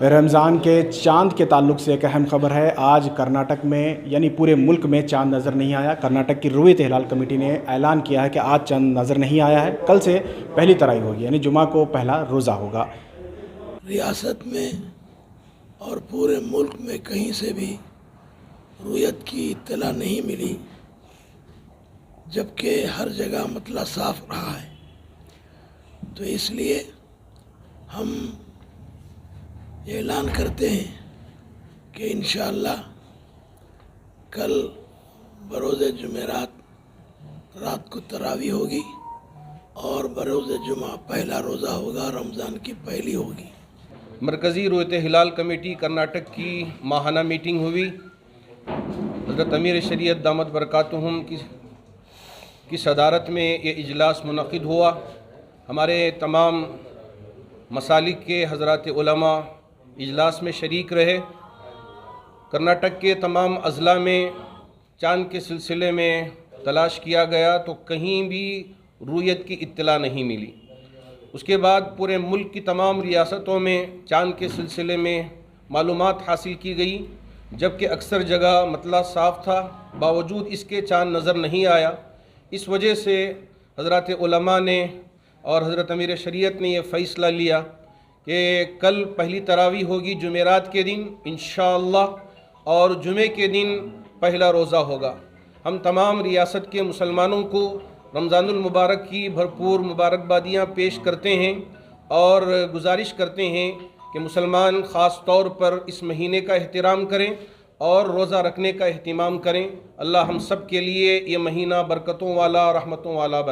रमज़ान के चांद के ताल्लुक़ से एक अहम ख़बर है। आज कर्नाटक में यानी पूरे मुल्क में चांद नज़र नहीं आया। कर्नाटक की रुयत हिलाल कमेटी ने ऐलान किया है कि आज चांद नज़र नहीं आया है। कल से पहली तराई होगी, यानी जुमा को पहला रोज़ा होगा। रियासत में और पूरे मुल्क में कहीं से भी रुयत की इत्तला नहीं मिली, जबकि हर जगह मतला साफ रहा है। तो इसलिए हम ऐलान करते हैं कि इंशाअल्लाह कल बरोज़ जुमेरात रात को तरावी होगी और बरोज़ जुमा पहला रोज़ा होगा, रमज़ान की पहली होगी। मरकज़ी रुयत हिलाल कमेटी कर्नाटक की माहाना मीटिंग हुई। हज़रत अमीर शरीयत दामत बरकातुहुम की सदारत में ये इजलास मुनक़िद हुआ। हमारे तमाम मसालिक के हज़रात उलमा इजलास में शरीक रहे। कर्नाटक के तमाम अज़ला में चाँद के सिलसिले में तलाश किया गया तो कहीं भी रुयत की इत्तला नहीं मिली। उसके बाद पूरे मुल्क की तमाम रियासतों में चाँद के सिलसिले में मालूमात हासिल की गई, जबकि अक्सर जगह मतला साफ़ था, बावजूद इसके चाँद नज़र नहीं आया। इस वजह से हज़रात उलमा ने और हज़रत अमीर शरीयत ने यह फ़ैसला लिया कि कल पहली तरावी होगी जुमेरात के दिन इंशाअल्लाह, और जुमे के दिन पहला रोज़ा होगा। हम तमाम रियासत के मुसलमानों को रमज़ानुल मुबारक की भरपूर मुबारकबादियाँ पेश करते हैं और गुजारिश करते हैं कि मुसलमान ख़ास तौर पर इस महीने का एहतराम करें और रोज़ा रखने का एहतिमाम करें। अल्लाह हम सब के लिए ये महीना बरकतों वाला, रहमतों वाला